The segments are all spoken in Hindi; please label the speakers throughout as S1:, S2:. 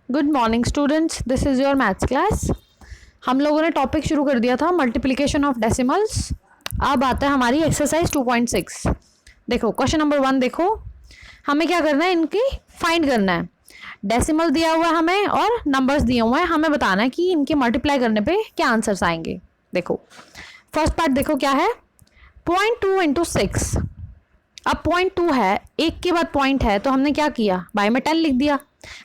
S1: Good morning students, this is your maths class. हम लोगों ने टॉपिक शुरू कर दिया था मल्टीप्लिकेशन ऑफ डेसिमल्स। अब आता है हमारी एक्सरसाइज 2.6। देखो क्वेश्चन नंबर 1 देखो, हमें क्या करना है, इनकी फाइंड करना है। डेसिमल दिया हुआ है हमें और नंबर्स दिए हुए हैं, हमें बताना है कि इनके मल्टीप्लाई करने पे क्या आंसर्स आएंगे। देखो फर्स्ट पार्ट देखो क्या है, 0.2 इंटू 6। अब 0.2 है, एक के बाद पॉइंट है तो हमने क्या किया, बाय में 10 लिख दिया।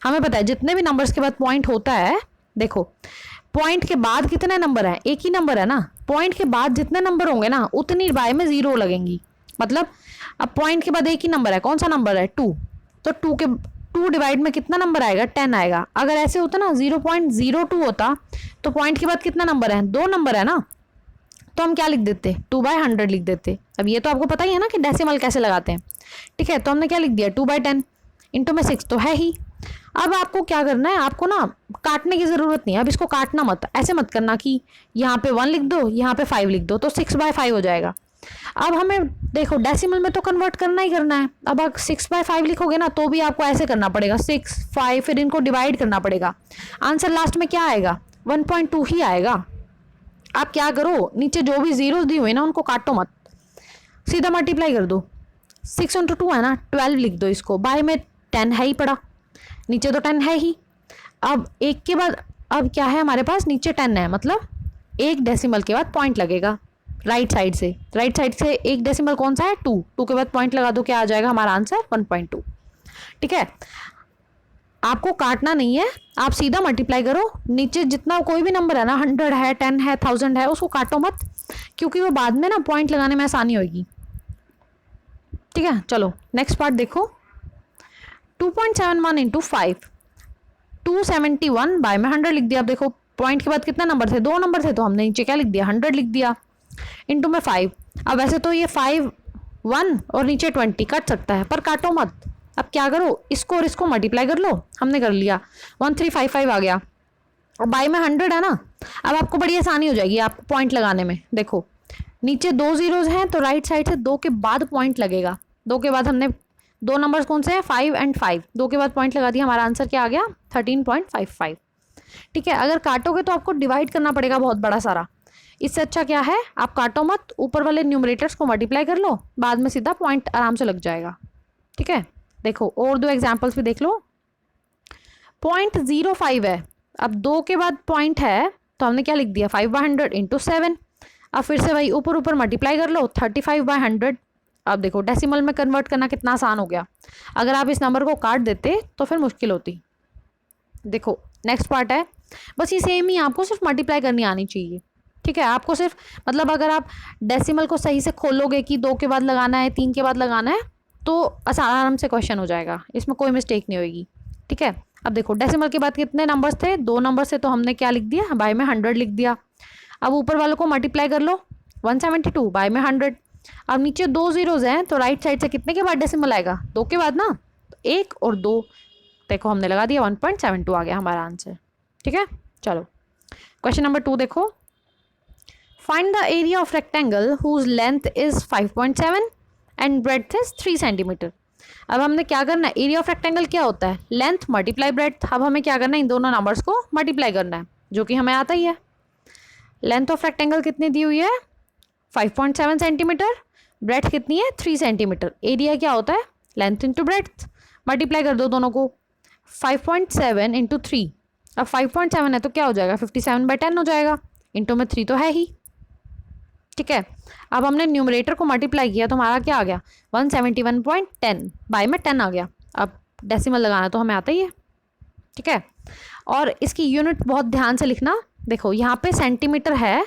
S1: हमें पता है जितने भी नंबर्स के बाद पॉइंट होता है, देखो पॉइंट के बाद कितने नंबर हैं, एक ही नंबर है ना। पॉइंट के बाद जितने नंबर होंगे ना उतनी बाय में जीरो लगेंगी। मतलब अब पॉइंट के बाद एक ही नंबर है, कौन सा नंबर है, 2। तो 2 डिवाइड में कितना नंबर आएगा, 10 आएगा। अगर ऐसे होता ना 0.02 होता तो पॉइंट के बाद कितना नंबर है, 2 नंबर है ना, तो हम क्या लिख देते, 2/100 लिख देते। अब ये तो आपको पता ही है ना कि डेसिमल कैसे लगाते हैं। ठीक है, तो हमने क्या लिख दिया, 2/10 इंटू में 6 तो है ही। अब आपको क्या करना है, आपको ना काटने की ज़रूरत नहीं है। अब इसको काटना मत, ऐसे मत करना कि यहाँ पे 1 लिख दो, यहाँ पे 5 लिख दो, तो 6/5 हो जाएगा। अब हमें देखो डेसिमल में तो कन्वर्ट करना ही करना है। अब आप 6/5 लिखोगे ना तो भी आपको ऐसे करना पड़ेगा, 6 5, फिर इनको डिवाइड करना पड़ेगा। आंसर लास्ट में क्या आएगा, 1.2 ही आएगा। आप क्या करो, नीचे जो भी जीरो दी हुई ना उनको काटो मत, सीधा मल्टीप्लाई कर दो। 6 इंटू 2 है ना, 12 लिख दो इसको। बाय में 10 है ही पड़ा, नीचे तो 10 है ही। अब एक के बाद अब क्या है हमारे पास, नीचे 10 है, मतलब एक डेसिमल के बाद पॉइंट लगेगा राइट साइड से। राइट साइड से एक डेसिमल कौन सा है, 2 के बाद पॉइंट लगा दो, क्या आ जाएगा हमारा आंसर, 1.2। ठीक है, आपको काटना नहीं है, आप सीधा मल्टीप्लाई करो। नीचे जितना कोई भी नंबर है ना, 100 है, 10 है, 1000 है, उसको काटो मत, क्योंकि वो बाद में ना पॉइंट लगाने में आसानी होगी। ठीक है, चलो नेक्स्ट पार्ट देखो, 2.71 इंटू 5, 271 बाय में 100 लिख दिया। अब देखो पॉइंट के बाद कितने नंबर थे, 2 नंबर थे, तो हमने नीचे क्या लिख दिया, 100 लिख दिया, इंटू में 5। अब वैसे तो ये 5 1 और नीचे 20 कट सकता है, पर काटो मत। अब क्या करो, इसको और इसको मल्टीप्लाई कर लो, हमने कर लिया, 1355 आ गया। और बाय में 100 है ना, अब आपको बड़ी आसानी हो जाएगी आपको पॉइंट लगाने में। देखो नीचे 2 जीरोज हैं तो राइट साइड से 2 के बाद पॉइंट लगेगा। 2 के बाद हमने 2 नंबर्स कौन से हैं, 5 एंड 5, 2 के बाद पॉइंट लगा दिया, हमारा आंसर क्या आ गया, 13.55। ठीक है, अगर काटोगे तो आपको डिवाइड करना पड़ेगा बहुत बड़ा सारा। इससे अच्छा क्या है, आप काटो मत, ऊपर वाले न्यूमरेटर्स को मल्टीप्लाई कर लो, बाद में सीधा पॉइंट आराम से लग जाएगा। ठीक है, देखो और 2 एग्जाम्पल्स भी देख लो। 0.05 है, अब 2 के बाद पॉइंट है तो हमने क्या लिख दिया, 5/100 इंटू 7। अब फिर से वही ऊपर ऊपर मल्टीप्लाई कर लो, 35/100। अब देखो डेसिमल में कन्वर्ट करना कितना आसान हो गया। अगर आप इस नंबर को काट देते तो फिर मुश्किल होती। देखो नेक्स्ट पार्ट है, बस ये सेम ही, आपको सिर्फ मल्टीप्लाई करनी आनी चाहिए। ठीक है, आपको सिर्फ मतलब अगर आप डेसिमल को सही से खोलोगे कि 2 के बाद लगाना है, 3 के बाद लगाना है, तो आराम से क्वेश्चन हो जाएगा, इसमें कोई मिस्टेक नहीं होगी। ठीक है, अब देखो डेसिमल के बाद कितने नंबर्स थे, 2 नंबर से, तो हमने क्या लिख दिया, बाय में 100 लिख दिया। अब ऊपर वालों को मल्टीप्लाई कर लो, 172 बाय में 100। अब नीचे 2 जीरोज हैं तो राइट साइड से कितने के बाद डेसिमल आएगा, 2 के बाद ना, तो 1 और 2, देखो हमने लगा दिया, 1.72 आ गया हमारा आंसर। ठीक है, चलो क्वेश्चन नंबर 2 देखो, find the area of rectangle whose length is 5.7 and breadth is 3 centimetre. अब हमने क्या करना है, एरिया ऑफ रेक्टेंगल क्या होता है, लेंथ मल्टीप्लाई ब्रेड्थ। अब हमें क्या करना है, इन दोनों नंबर्स को मल्टीप्लाई करना है, जो कि हमें आता ही है। लेंथ ऑफ रेक्टेंगल कितनी दी हुई है, 5.7 सेंटीमीटर, ब्रेड्थ कितनी है, 3 सेंटीमीटर। एरिया क्या होता है, लेंथ इंटू ब्रेड्थ, मल्टीप्लाई कर दो दोनों को, 5.7 इंटू 3। अब 5.7 है तो क्या हो जाएगा, 57/10 हो जाएगा, इंटू में 3 तो है ही। ठीक है, अब हमने न्यूमरेटर को मल्टीप्लाई किया तो हमारा क्या आ गया, 171.10 बाय में 10 आ गया। अब डेसिमल लगाना तो हमें आता ही है। ठीक है, और इसकी यूनिट बहुत ध्यान से लिखना। देखो यहाँ पे सेंटीमीटर है,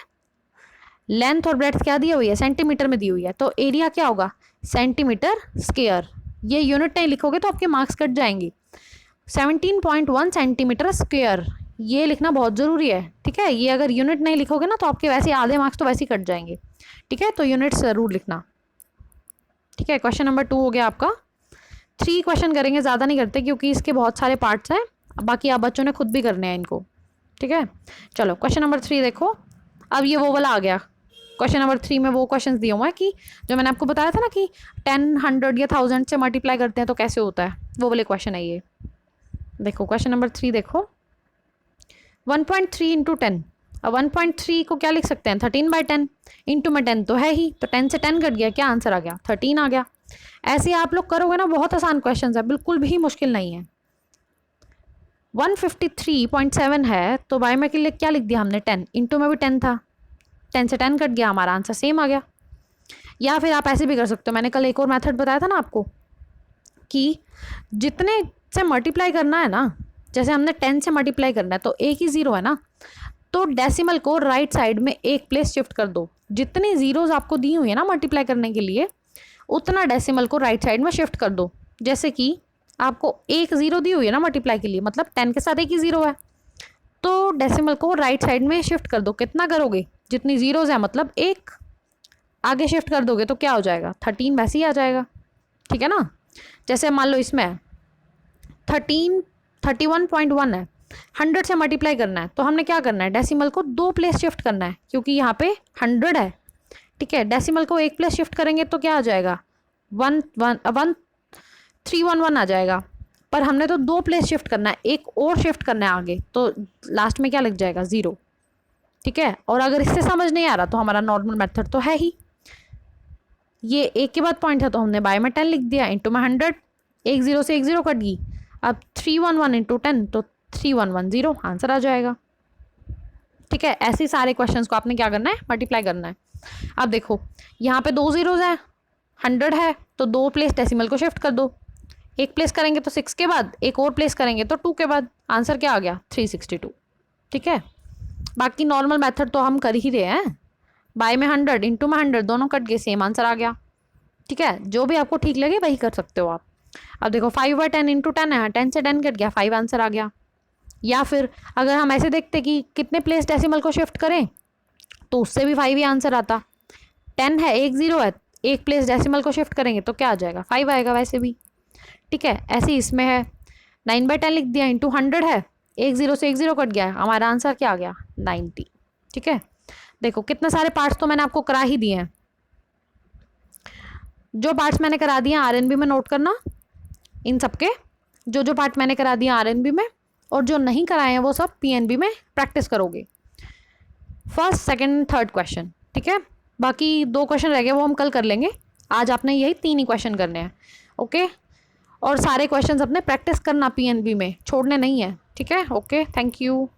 S1: लेंथ और ब्रेड्थ क्या दी हुई है, सेंटीमीटर में दी हुई है, तो एरिया क्या होगा, सेंटीमीटर स्क्वायर। ये यूनिट नहीं लिखोगे तो आपके मार्क्स कट जाएंगे। 17.1 सेंटीमीटर स्क्वायर, ये लिखना बहुत ज़रूरी है। ठीक है, ये अगर यूनिट नहीं लिखोगे ना तो आपके वैसे आधे मार्क्स तो वैसे ही कट जाएंगे। ठीक है, तो यूनिट ज़रूर लिखना। ठीक है, क्वेश्चन नंबर 2 हो गया आपका। 3 क्वेश्चन करेंगे, ज़्यादा नहीं करते क्योंकि इसके बहुत सारे पार्ट्स हैं, बाकी आप बच्चों ने खुद भी करने हैं इनको। ठीक है, चलो क्वेश्चन नंबर 3 देखो। अब ये वो वाला आ गया, क्वेश्चन नंबर 3 में वो क्वेश्चन दिए हुए हैं कि जो मैंने आपको बताया था ना कि 10 100 या 1000 से मल्टीप्लाई करते हैं तो कैसे होता है, वो वाले क्वेश्चन है ये। देखो क्वेश्चन नंबर 3 देखो, 1.3 इंटू 10। अब 1.3 को क्या लिख सकते हैं, 13/10 इंटू में 10 तो है ही, तो 10 से 10 कट गया, क्या आंसर आ गया, 13 आ गया। ऐसे आप लोग करोगे ना, बहुत आसान क्वेश्चन है, बिल्कुल भी मुश्किल नहीं है। 153.7 है तो बाय में के लिए क्या लिख दिया हमने, 10 इंटू में भी 10 था, 10 से 10 कट गया, हमारा आंसर सेम आ गया। या फिर आप ऐसे भी कर सकते हो, मैंने कल एक और मेथड बताया था ना आपको कि जितने से मल्टीप्लाई करना है ना, जैसे हमने 10 से मल्टीप्लाई करना है तो एक ही ज़ीरो है ना, तो डेसिमल को राइट साइड में एक प्लेस शिफ्ट कर दो। जितनी जीरोज आपको दी हुई है ना मल्टीप्लाई करने के लिए, उतना डेसिमल को राइट साइड में शिफ्ट कर दो। जैसे कि आपको एक ज़ीरो दी हुई है ना मल्टीप्लाई के लिए, मतलब 10 के साथ एक ही ज़ीरो है, तो डेसिमल को राइट साइड में शिफ्ट कर दो। कितना करोगे, जितनी जीरोज है मतलब एक आगे शिफ्ट कर दोगे तो क्या हो जाएगा, 13 वैसे ही आ जाएगा। ठीक है ना। जैसे मान लो इसमें 31.1 है, 100 से मल्टीप्लाई करना है तो हमने क्या करना है, डेसिमल को 2 प्लेस शिफ्ट करना है, क्योंकि यहाँ पे 100 है। ठीक है, डेसिमल को 1 प्लेस शिफ्ट करेंगे तो क्या आ जाएगा, 1311 आ जाएगा। पर हमने तो 2 प्लेस शिफ्ट करना है, एक और शिफ्ट करना है आगे, तो लास्ट में क्या लग जाएगा, 0। ठीक है, और अगर इससे समझ नहीं आ रहा तो हमारा नॉर्मल मेथड तो है ही, ये एक के बाद पॉइंट है तो हमने बाय में 10 लिख दिया, इंटू में 100, एक जीरो से एक जीरो कट गई, अब 311 इंटू 10 तो 3110 आंसर आ जाएगा। ठीक है, ऐसे सारे क्वेश्चंस को आपने क्या करना है, मल्टीप्लाई करना है। अब देखो यहाँ पे 2 जीरोज हैं, 100 है तो 2 प्लेस डेसिमल को शिफ्ट कर दो, एक प्लेस करेंगे तो 6 के बाद, एक और प्लेस करेंगे तो 2 के बाद, आंसर क्या आ गया, 362। ठीक है, बाकी नॉर्मल मेथड तो हम कर ही रहे हैं, बाय में 100 इंटू में 100 दोनों कट गए, सेम आंसर आ गया। ठीक है, जो भी आपको ठीक लगे वही कर सकते हो आप। अब देखो 5/10 इंटू 10 है, 10 से 10 कट गया, 5 आंसर आ गया। या फिर अगर हम ऐसे देखते कि कितने प्लेस डेसिमल को शिफ्ट करें तो उससे भी 5 ही आंसर आता। 10 है, एक जीरो है, एक प्लेस डेसिमल को शिफ्ट करेंगे तो क्या आ जाएगा, 5 आएगा वैसे भी। ठीक है, ऐसे इसमें है 9/10 लिख दिया, इंटू 100 है, एक जीरो से एक जीरो कट गया, हमारा आंसर क्या आ गया, 90। ठीक है, देखो कितने सारे पार्ट्स तो मैंने आपको करा ही दिए हैं। जो पार्ट्स मैंने करा दिए आरएनबी में नोट करना, इन सबके जो पार्ट मैंने करा दिया आरएनबी में, और जो नहीं कराए हैं वो सब पीएनबी में प्रैक्टिस करोगे, फर्स्ट सेकंड थर्ड क्वेश्चन। ठीक है, बाकी 2 क्वेश्चन रह गए वो हम कल कर लेंगे, आज आपने यही 3 ही क्वेश्चन करने हैं। ओके, और सारे क्वेश्चन अपने प्रैक्टिस करना पीएनबी में, छोड़ने नहीं है। ठीक है, ओके, थैंक यू।